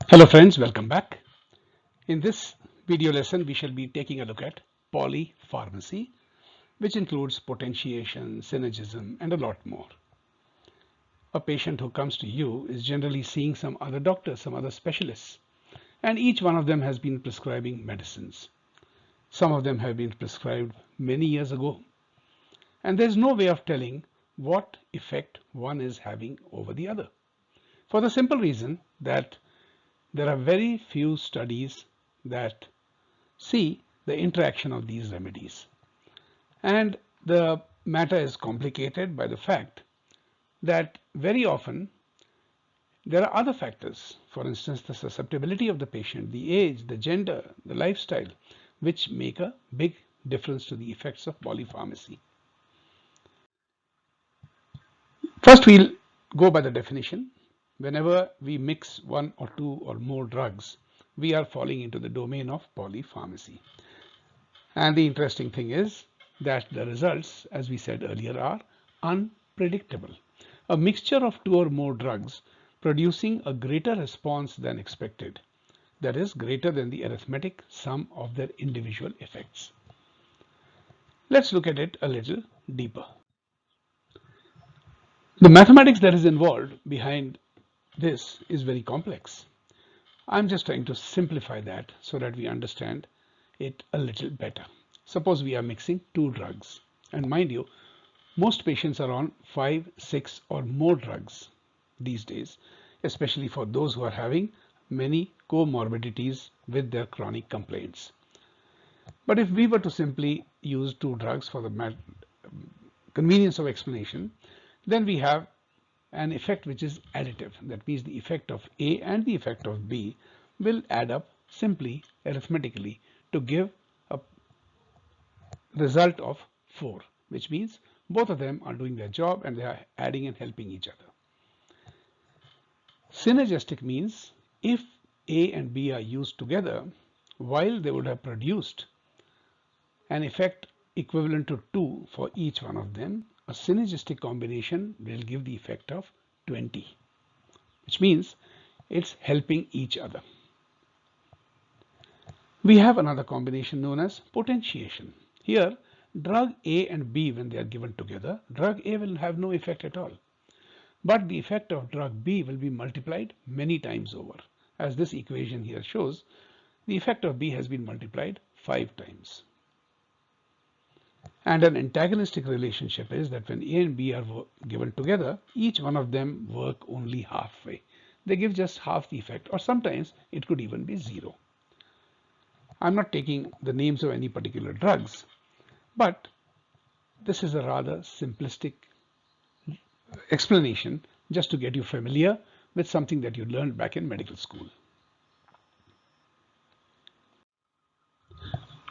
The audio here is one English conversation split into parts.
Hello friends, welcome back. In this video lesson, we shall be taking a look at polypharmacy, which includes potentiation, synergism, and a lot more. A patient who comes to you is generally seeing some other doctors, some other specialists, and each one of them has been prescribing medicines. Some of them have been prescribed many years ago, and there's no way of telling what effect one is having over the other. For the simple reason that there are very few studies that see the interaction of these remedies. And the matter is complicated by the fact that very often there are other factors, for instance, the susceptibility of the patient, the age, the gender, the lifestyle, which make a big difference to the effects of polypharmacy. First, we'll go by the definition. Whenever we mix one or two or more drugs, we are falling into the domain of polypharmacy. And the interesting thing is that the results, as we said earlier, are unpredictable. A mixture of two or more drugs producing a greater response than expected, that is greater than the arithmetic sum of their individual effects. Let's look at it a little deeper. The mathematics that is involved behind this is very complex. I'm just trying to simplify that so that we understand it a little better. Suppose we are mixing two drugs, and mind you, most patients are on 5, 6 or more drugs these days, especially for those who are having many comorbidities with their chronic complaints. But if we were to simply use two drugs for the convenience of explanation, then we have an effect which is additive. That means the effect of A and the effect of B will add up simply arithmetically to give a result of 4, which means both of them are doing their job and they are adding and helping each other. Synergistic means if A and B are used together, while they would have produced an effect equivalent to 2 for each one of them, a synergistic combination will give the effect of 20, which means it's helping each other. We have another combination known as potentiation. Here, drug A and B, when they are given together, drug A will have no effect at all. But the effect of drug B will be multiplied many times over. As this equation here shows, the effect of B has been multiplied 5 times. And an antagonistic relationship is that when A and B are given together, each one of them work only halfway. They give just half the effect, or sometimes it could even be 0. I'm not taking the names of any particular drugs, but this is a rather simplistic explanation just to get you familiar with something that you learned back in medical school.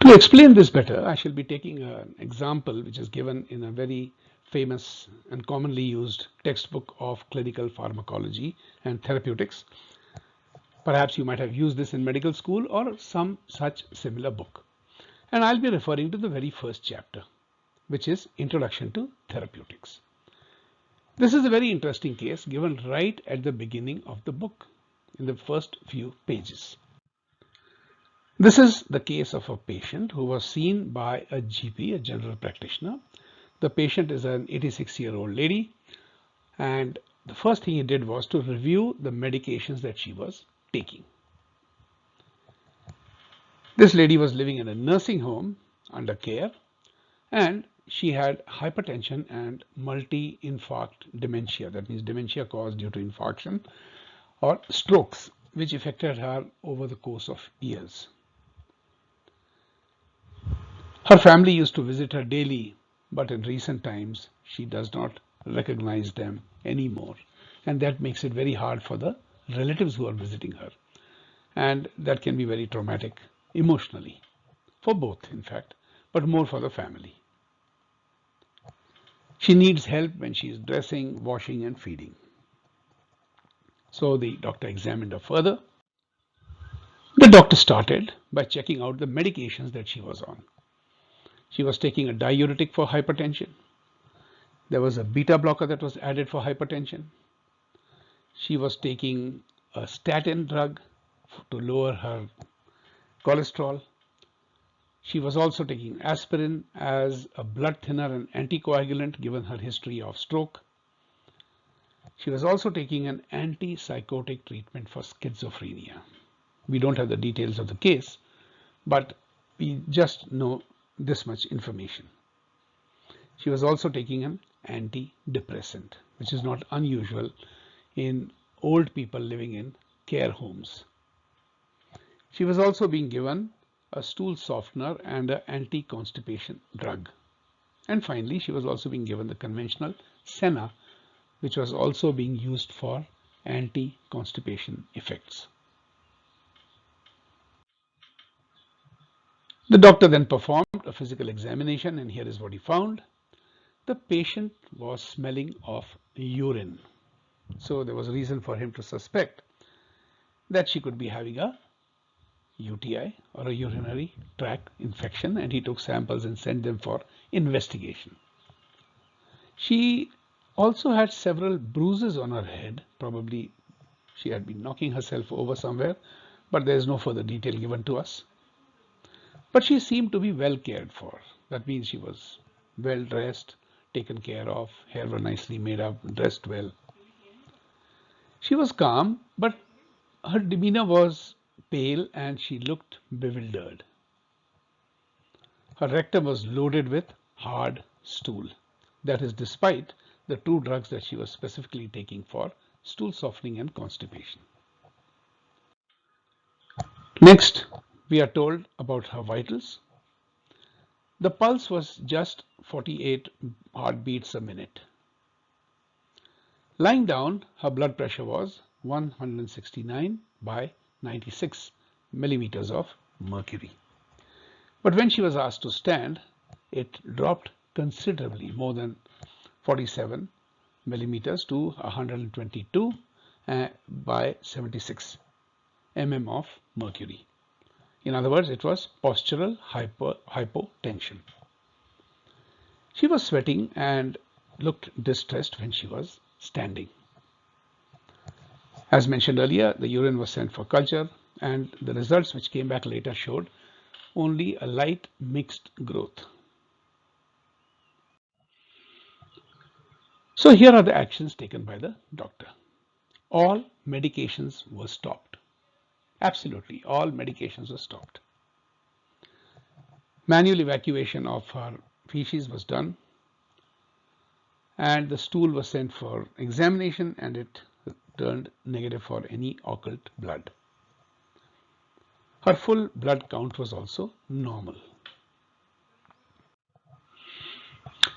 To explain this better, I shall be taking an example which is given in a very famous and commonly used textbook of clinical pharmacology and therapeutics. Perhaps you might have used this in medical school or some such similar book. And I'll be referring to the very first chapter, which is Introduction to Therapeutics. This is a very interesting case given right at the beginning of the book, in the first few pages. This is the case of a patient who was seen by a GP, a general practitioner. The patient is an 86-year-old lady, and the first thing he did was to review the medications that she was taking. This lady was living in a nursing home under care, and she had hypertension and multi-infarct dementia. That means dementia caused due to infarction or strokes, which affected her over the course of years. Her family used to visit her daily, but in recent times she does not recognize them anymore, and that makes it very hard for the relatives who are visiting her, and that can be very traumatic emotionally for both, in fact, but more for the family. She needs help when she is dressing, washing, and feeding. So the doctor examined her further. The doctor started by checking out the medications that she was on. She was taking a diuretic for hypertension. There was a beta blocker that was added for hypertension. She was taking a statin drug to lower her cholesterol. She was also taking aspirin as a blood thinner and anticoagulant given her history of stroke. She was also taking an antipsychotic treatment for schizophrenia. We don't have the details of the case, but we just know this much information. She was also taking an antidepressant, which is not unusual in old people living in care homes. She was also being given a stool softener and an anti-constipation drug. And finally, she was also being given the conventional Senna, which was also being used for anti-constipation effects. The doctor then performed a physical examination, and here is what he found. The patient was smelling of urine. So there was a reason for him to suspect that she could be having a UTI or a urinary tract infection, and he took samples and sent them for investigation. She also had several bruises on her head. Probably she had been knocking herself over somewhere, but there is no further detail given to us. But she seemed to be well cared for. That means she was well dressed, taken care of, hair were nicely made up, dressed well. She was calm, but her demeanor was pale and she looked bewildered. Her rectum was loaded with hard stool. That is despite the two drugs that she was specifically taking for stool softening and constipation. Next, we are told about her vitals. The pulse was just 48 heartbeats a minute. Lying down, her blood pressure was 169 by 96 millimeters of mercury. But when she was asked to stand, it dropped considerably, more than 47 millimeters to 122 by 76 mm of mercury. In other words, it was postural hypotension. She was sweating and looked distressed when she was standing. As mentioned earlier, the urine was sent for culture, and the results which came back later showed only a light mixed growth. So here are the actions taken by the doctor. All medications were stopped. Absolutely, all medications were stopped. Manual evacuation of her feces was done, and the stool was sent for examination, and it turned negative for any occult blood. Her full blood count was also normal.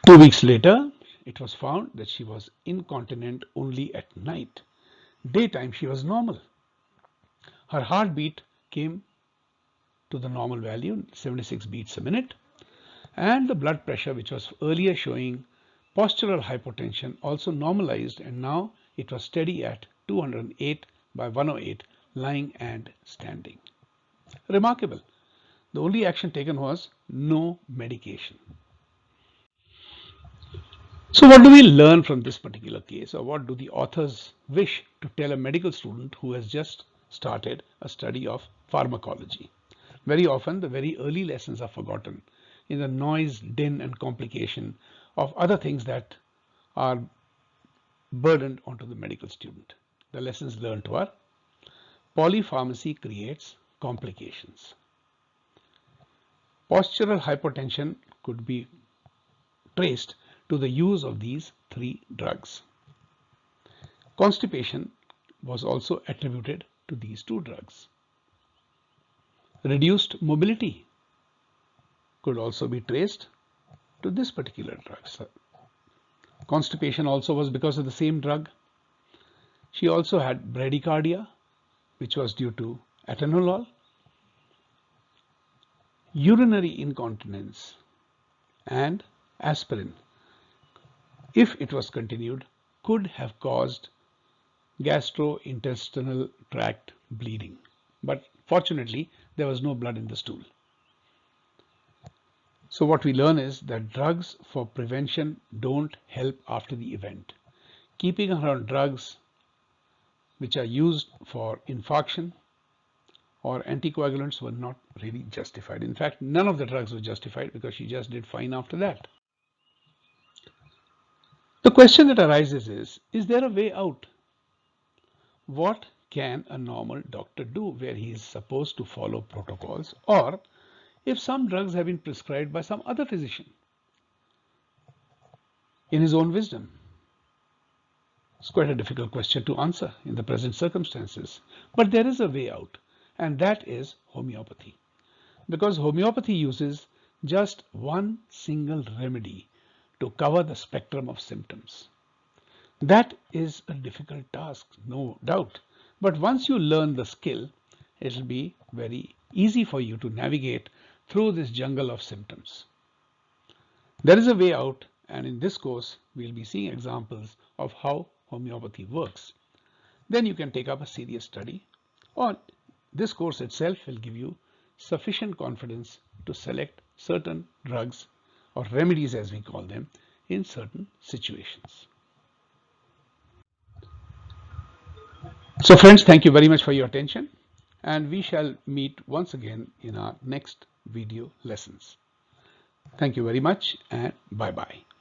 2 weeks later, it was found that she was incontinent only at night. Daytime, she was normal. Her heartbeat came to the normal value, 76 beats a minute, and the blood pressure, which was earlier showing postural hypotension, also normalized, and now it was steady at 208 by 108, lying and standing. Remarkable. The only action taken was no medication. So what do we learn from this particular case, or what do the authors wish to tell a medical student who has just started a study of pharmacology? Very often the very early lessons are forgotten in the noise, din and complication of other things that are burdened onto the medical student. The lessons learned were: polypharmacy creates complications. Postural hypotension could be traced to the use of these three drugs. Constipation was also attributed to these two drugs. Reduced mobility could also be traced to this particular drug. Constipation also was because of the same drug. She also had bradycardia, which was due to atenolol. Urinary incontinence and aspirin, if it was continued, could have caused gastrointestinal tract bleeding. But fortunately, there was no blood in the stool. So what we learn is that drugs for prevention don't help after the event. Keeping her on drugs which are used for infarction or anticoagulants were not really justified. In fact, none of the drugs were justified because she just did fine after that. The question that arises is there a way out? What can a normal doctor do where he is supposed to follow protocols, or if some drugs have been prescribed by some other physician in his own wisdom? It's quite a difficult question to answer in the present circumstances, but there is a way out, and that is homeopathy. Because homeopathy uses just one single remedy to cover the spectrum of symptoms. That is a difficult task, no doubt, but once you learn the skill, it will be very easy for you to navigate through this jungle of symptoms. There is a way out, and in this course we'll be seeing examples of how homeopathy works. Then you can take up a serious study, or this course itself will give you sufficient confidence to select certain drugs or remedies, as we call them, in certain situations. So friends, thank you very much for your attention, and we shall meet once again in our next video lessons. Thank you very much, and bye-bye.